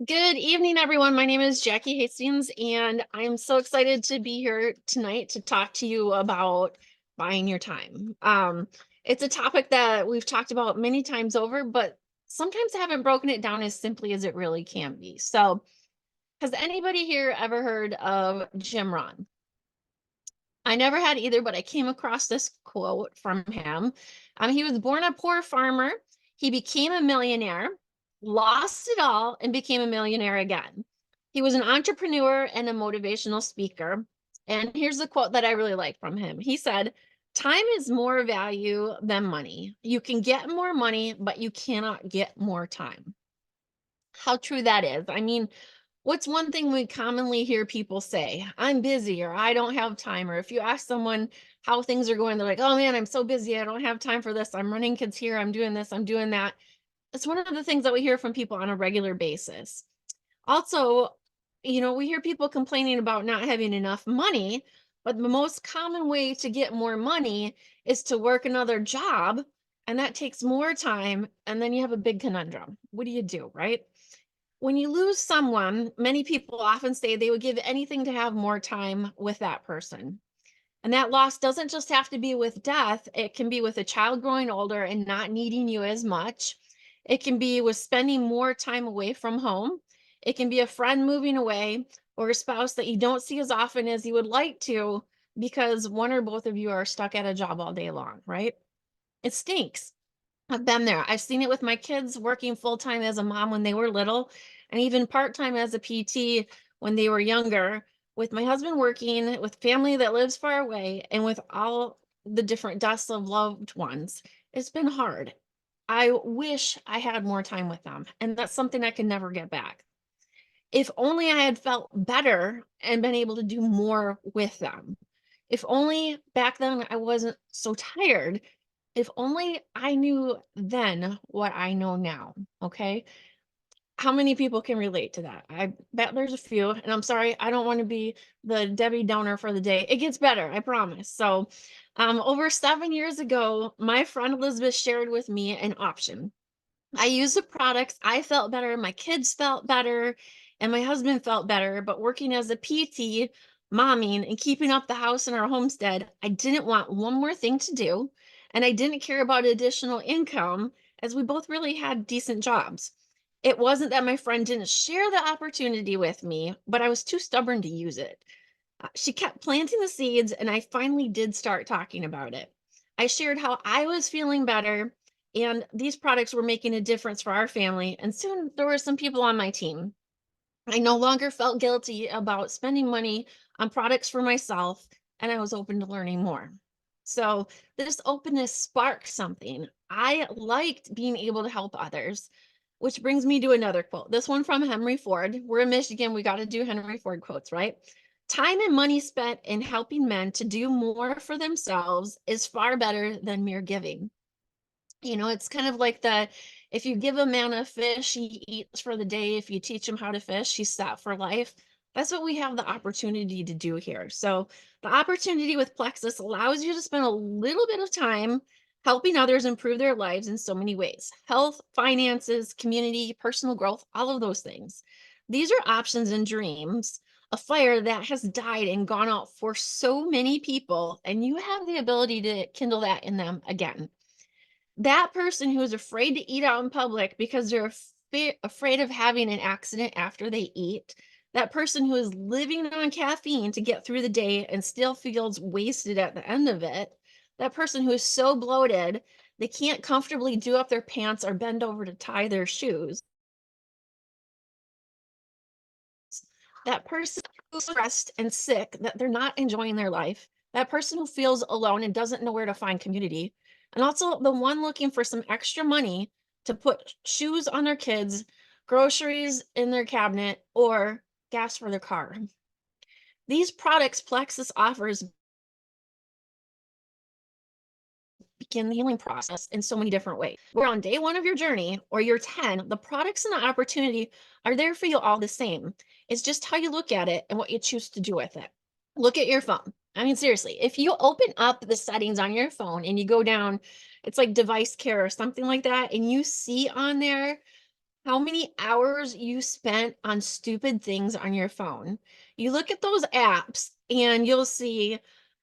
Good evening, everyone. My name is Jackie Hastings, and I'm so excited to be here tonight to talk to you about buying your time. It's a topic that we've talked about many times over, but sometimes I haven't broken it down as simply as it really can be. So, has anybody here ever heard of Jim Rohn? I never had either, but I came across this quote from him. He was born a poor farmer. He became a millionaire, lost it all, and became a millionaire again. He was an entrepreneur and a motivational speaker. And here's the quote that I really like from him. He said, "Time is more value than money. You can get more money, but you cannot get more time." How true that is. I mean, what's one thing we commonly hear people say? "I'm busy," or "I don't have time." Or if you ask someone how things are going, they're like, "Oh man, I'm so busy. I don't have time for this. I'm running kids here. I'm doing this. I'm doing that." It's one of the things that we hear from people on a regular basis. Also, we hear people complaining about not having enough money, but the most common way to get more money is to work another job, and that takes more time. And then you have a big conundrum. What do you do, right? When you lose someone, many people often say they would give anything to have more time with that person. And that loss doesn't just have to be with death, it can be with a child growing older and not needing you as much. It can be with spending more time away from home. It can be a friend moving away or a spouse that you don't see as often as you would like to because one or both of you are stuck at a job all day long, right? It stinks. I've been there. I've seen it with my kids working full time as a mom when they were little, and even part time as a PT when they were younger, with my husband working, with family that lives far away, and with all the different deaths of loved ones. It's been hard. I wish I had more time with them, and that's something I can never get back. If only I had felt better and been able to do more with them. If only back then I wasn't so tired. If only I knew then what I know now. Okay. How many people can relate to that? I bet there's a few. And I'm sorry, I don't want to be the Debbie Downer for the day. It gets better, I promise. So, over 7 years ago, my friend Elizabeth shared with me an option. I used the products. I felt better. My kids felt better. And my husband felt better. But working as a PT, momming, and keeping up the house in our homestead, I didn't want one more thing to do. And I didn't care about additional income as we both really had decent jobs. It wasn't that my friend didn't share the opportunity with me, but I was too stubborn to use it. She kept planting the seeds, and I finally did start talking about it. I shared how I was feeling better, and these products were making a difference for our family. And soon there were some people on my team. I no longer felt guilty about spending money on products for myself, and I was open to learning more. So, this openness sparked something. I liked being able to help others, which brings me to another quote. This one from Henry Ford. We're in Michigan. We got to do Henry Ford quotes, right? "Time and money spent in helping men to do more for themselves is far better than mere giving." It's kind of like if you give a man a fish, he eats for the day. If you teach him how to fish, he's set for life. That's what we have the opportunity to do here. So, the opportunity with Plexus allows you to spend a little bit of time helping others improve their lives in so many ways: health, finances, community, personal growth, all of those things. These are options and dreams. A fire that has died and gone out for so many people, and you have the ability to kindle that in them again. That person who is afraid to eat out in public because they're afraid of having an accident after they eat, that person who is living on caffeine to get through the day and still feels wasted at the end of it, that person who is so bloated they can't comfortably do up their pants or bend over to tie their shoes, that person who's stressed and sick that they're not enjoying their life, that person who feels alone and doesn't know where to find community, and also the one looking for some extra money to put shoes on their kids, groceries in their cabinet, or gas for their car. These products Plexus offers begin the healing process in so many different ways. We're on day one of your journey or you're 10, the products and the opportunity are there for you all the same. It's just how you look at it and what you choose to do with it. Look at your phone. I mean, seriously, if you open up the settings on your phone and you go down, it's like device care or something like that, and you see on there how many hours you spent on stupid things on your phone. You look at those apps and you'll see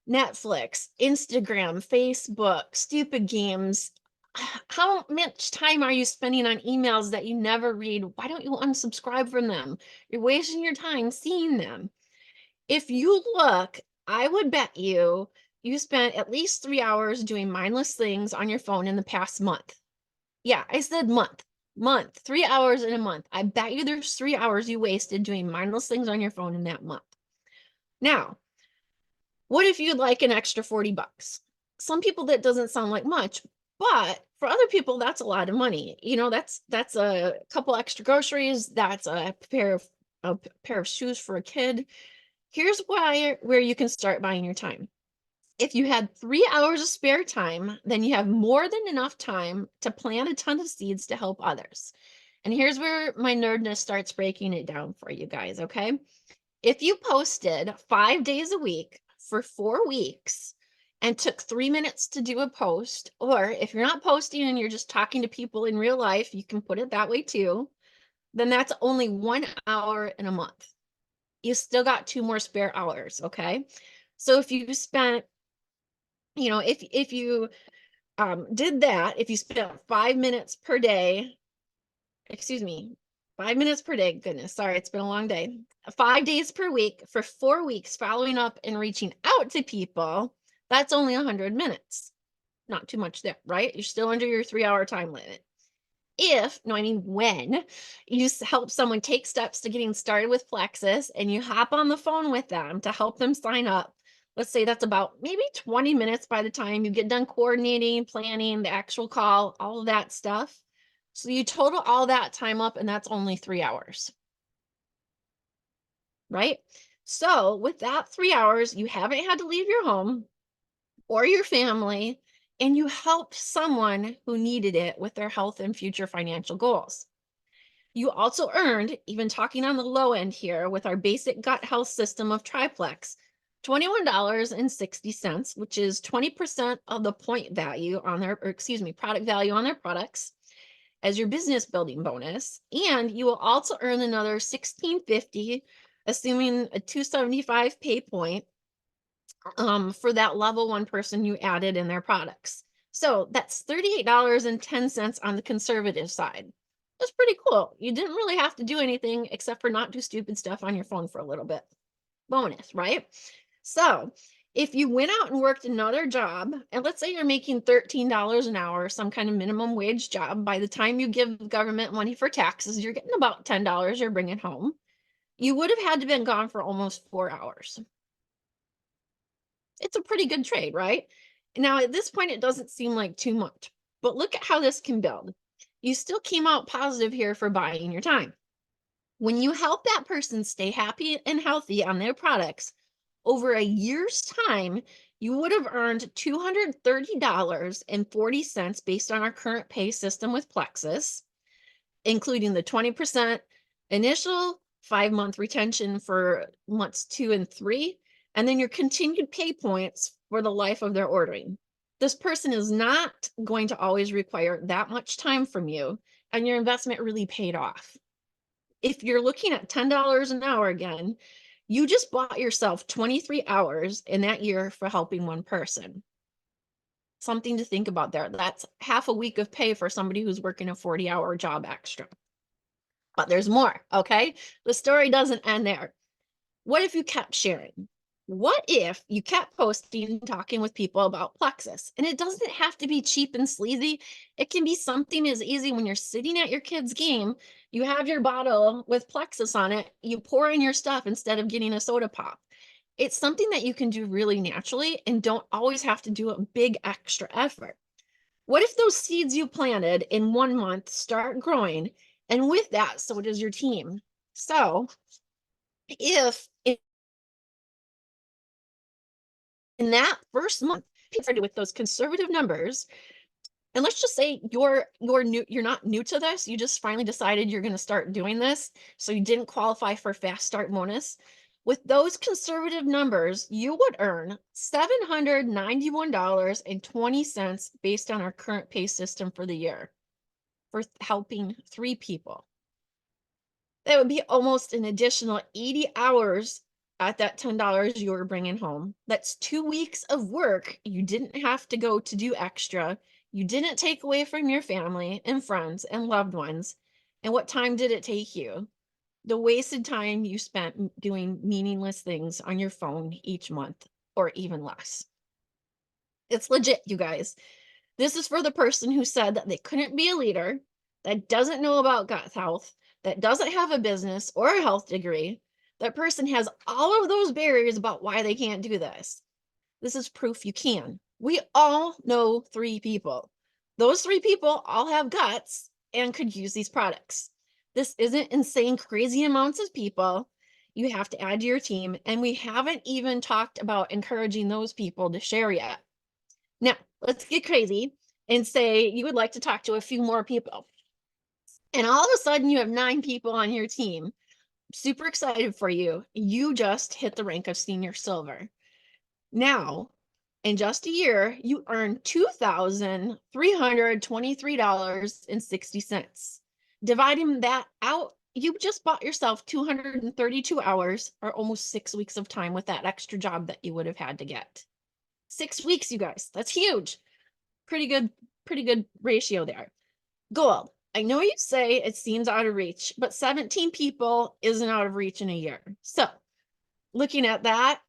Netflix, Instagram, Facebook, stupid games. How much time are you spending on emails that you never read? Why don't you unsubscribe from them? You're wasting your time seeing them. If you look, I would bet you spent at least 3 hours doing mindless things on your phone in the past month. Yeah, I said month. Month. 3 hours in a month. I bet you there's 3 hours you wasted doing mindless things on your phone in that month. Now, what if you'd like an extra 40 bucks? Some people that doesn't sound like much, but for other people that's a lot of money. That's a couple extra groceries, that's a pair of shoes for a kid. Here's where you can start buying your time. If you had 3 hours of spare time, then you have more than enough time to plant a ton of seeds to help others. And here's where my nerdness starts breaking it down for you guys, okay? If you posted 5 days a week for 4 weeks and took 3 minutes to do a post, or if you're not posting and you're just talking to people in real life, you can put it that way too, then that's only 1 hour in a month. You still got 2 more spare hours, okay? So if you spent, if you did that, if you spent 5 minutes per day, excuse me, 5 minutes per day, goodness, sorry, it's been a long day, 5 days per week for 4 weeks, following up and reaching out to people, that's only 100 minutes. Not too much there, right? You're still under your 3 hour time limit. If, no, I mean when you help someone take steps to getting started with Plexus and you hop on the phone with them to help them sign up, let's say that's about maybe 20 minutes by the time you get done coordinating, planning, the actual call, all of that stuff. So you total all that time up and that's only 3 hours, right? So with that 3 hours, you haven't had to leave your home or your family, and you helped someone who needed it with their health and future financial goals. You also earned, even talking on the low end here with our basic gut health system of Triplex, $21.60, which is 20% of the point value on their, or excuse me, product value on their products as your business building bonus. And you will also earn another $16.50, assuming a 275 pay point for that level 1 person you added in their products. So that's $38.10 on the conservative side. That's pretty cool. You didn't really have to do anything except for not do stupid stuff on your phone for a little bit. Bonus, right? So if you went out and worked another job, and let's say you're making $13 an hour, some kind of minimum wage job, by the time you give the government money for taxes, you're getting about $10 you're bringing home. You would have had to been gone for almost 4 hours. It's a pretty good trade, right? Now, at this point, it doesn't seem like too much, but look at how this can build. You still came out positive here for buying your time. When you help that person stay happy and healthy on their products over a year's time, you would have earned $230.40 based on our current pay system with Plexus, including the 20% initial 5-month retention for months 2 and 3, and then your continued pay points for the life of their ordering. This person is not going to always require that much time from you, and your investment really paid off. If you're looking at $10 an hour again, you just bought yourself 23 hours in that year for helping 1 person. Something to think about there. That's half a week of pay for somebody who's working a 40-hour job extra. But there's more, okay? The story doesn't end there. What if you kept sharing? What if you kept posting, talking with people about Plexus? And it doesn't have to be cheap and sleazy. It can be something as easy when you're sitting at your kid's game, you have your bottle with Plexus on it, you pour in your stuff instead of getting a soda pop. It's something that you can do really naturally and don't always have to do a big extra effort. What if those seeds you planted in 1 month start growing, and with that, so does your team? So if in that first month, people started with those conservative numbers, and let's just say you're not new to this, you just finally decided you're going to start doing this, so you didn't qualify for fast start bonus. With those conservative numbers, you would earn $791.20 based on our current pay system for the year for helping 3 people. That would be almost an additional 80 hours at that $10 you were bringing home. That's 2 weeks of work you didn't have to go to do extra. You didn't take away from your family and friends and loved ones. And what time did it take you? The wasted time you spent doing meaningless things on your phone each month, or even less. It's legit, you guys. This is for the person who said that they couldn't be a leader, that doesn't know about gut health, that doesn't have a business or a health degree. That person has all of those barriers about why they can't do this. This is proof you can. We all know 3 people. Those 3 people all have guts and could use these products. This isn't insane, crazy amounts of people you have to add to your team. And we haven't even talked about encouraging those people to share yet. Now, let's get crazy and say you would like to talk to a few more people. And all of a sudden, you have 9 people on your team. Super excited for you. You just hit the rank of senior silver. Now, in just a year, you earn $2,323.60. Dividing that out, you just bought yourself 232 hours, or almost 6 weeks of time with that extra job that you would have had to get. 6 weeks, you guys. That's huge. Pretty good ratio there. Gold. I know you say it seems out of reach, but 17 people isn't out of reach in a year. So, looking at that,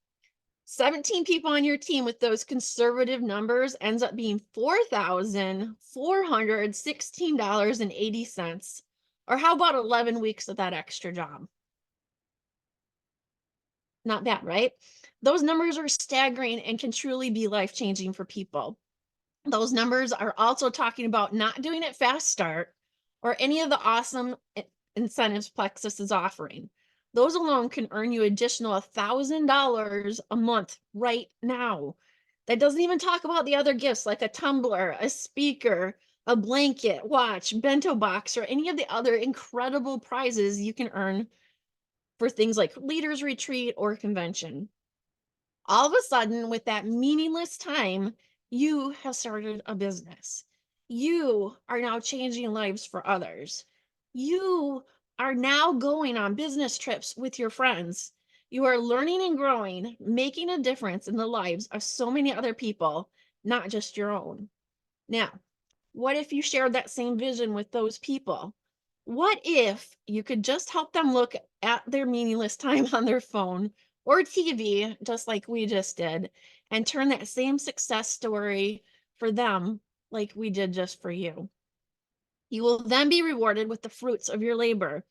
17 people on your team with those conservative numbers ends up being $4,416.80. Or how about 11 weeks of that extra job? Not bad, right? Those numbers are staggering and can truly be life-changing for people. Those numbers are also talking about not doing it fast start or any of the awesome incentives Plexus is offering. Those alone can earn you additional $1,000 a month right now. That doesn't even talk about the other gifts like a tumbler, a speaker, a blanket, watch, bento box, or any of the other incredible prizes you can earn for things like leaders retreat or convention. All of a sudden, with that meaningless time, you have started a business. You are now changing lives for others. You are now going on business trips with your friends. You are learning and growing, making a difference in the lives of so many other people, not just your own. Now, what if you shared that same vision with those people? What if you could just help them look at their meaningless time on their phone or TV, just like we just did, and turn that same success story for them like we did just for you? You will then be rewarded with the fruits of your labor.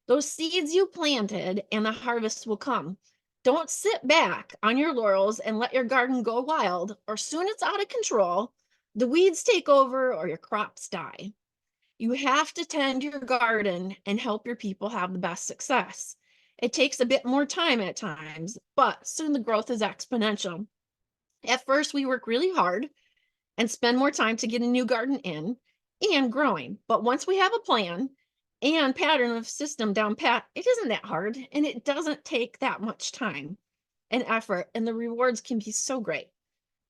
Those seeds you planted, and the harvest will come. Don't sit back on your laurels and let your garden go wild, or soon it's out of control. The weeds take over, or your crops die. You have to tend your garden and help your people have the best success. It takes a bit more time at times, but soon the growth is exponential. At first, we work really hard and spend more time to get a new garden in and growing. But once we have a plan and pattern of system down pat, it isn't that hard and it doesn't take that much time and effort, and the rewards can be so great.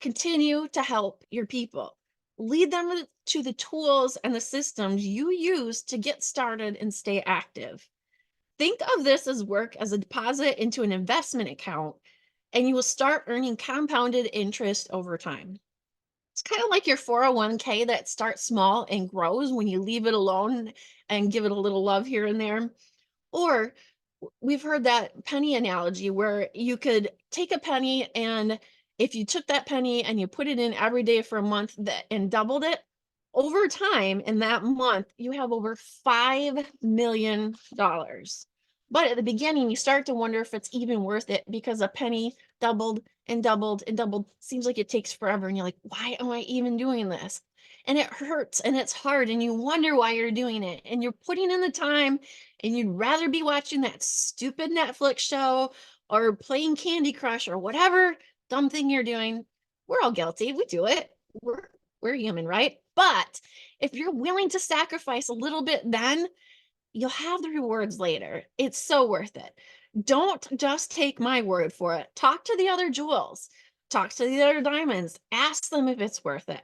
Continue to help your people. Lead them to the tools and the systems you use to get started and stay active. Think of this as work as a deposit into an investment account, and you will start earning compounded interest over time. It's kind of like your 401k that starts small and grows when you leave it alone and give it a little love here and there. Or we've heard that penny analogy where you could take a penny, and if you took that penny and you put it in every day for a month and doubled it, over time in that month, you have over $5 million. But at the beginning, you start to wonder if it's even worth it because a penny doubled and doubled and doubled. Seems like it takes forever. And you're like, why am I even doing this? And it hurts and it's hard. And you wonder why you're doing it. And you're putting in the time, and you'd rather be watching that stupid Netflix show or playing Candy Crush or whatever dumb thing you're doing. We're all guilty. We do it. We're human, right? But if you're willing to sacrifice a little bit, then you'll have the rewards later. It's so worth it. Don't just take my word for it. Talk to the other jewels. Talk to the other diamonds. Ask them if it's worth it.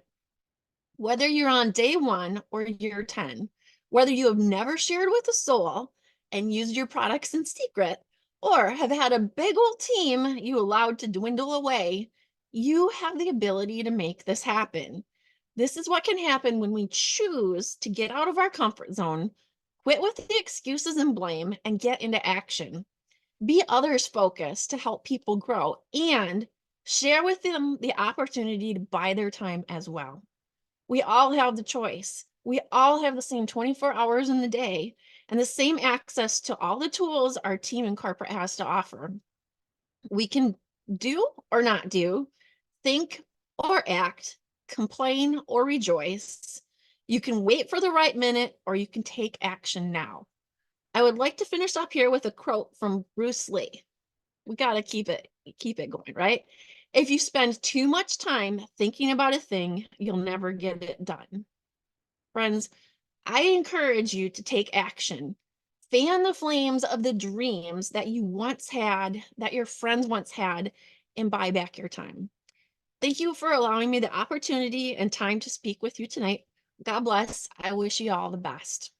Whether you're on day 1 or year 10, whether you have never shared with a soul, and used your products in secret, or have had a big old team you allowed to dwindle away, you have the ability to make this happen. This is what can happen when we choose to get out of our comfort zone, quit with the excuses and blame, and get into action. Be others focused to help people grow and share with them the opportunity to buy their time as well. We all have the choice. We all have the same 24 hours in the day and the same access to all the tools our team and corporate has to offer. We can do or not do, think or act, complain or rejoice. You can wait for the right minute or you can take action now. I would like to finish up here with a quote from Bruce Lee. We got to keep it going, right? If you spend too much time thinking about a thing, you'll never get it done. Friends, I encourage you to take action. Fan the flames of the dreams that you once had, that your friends once had, and buy back your time. Thank you for allowing me the opportunity and time to speak with you tonight. God bless. I wish you all the best.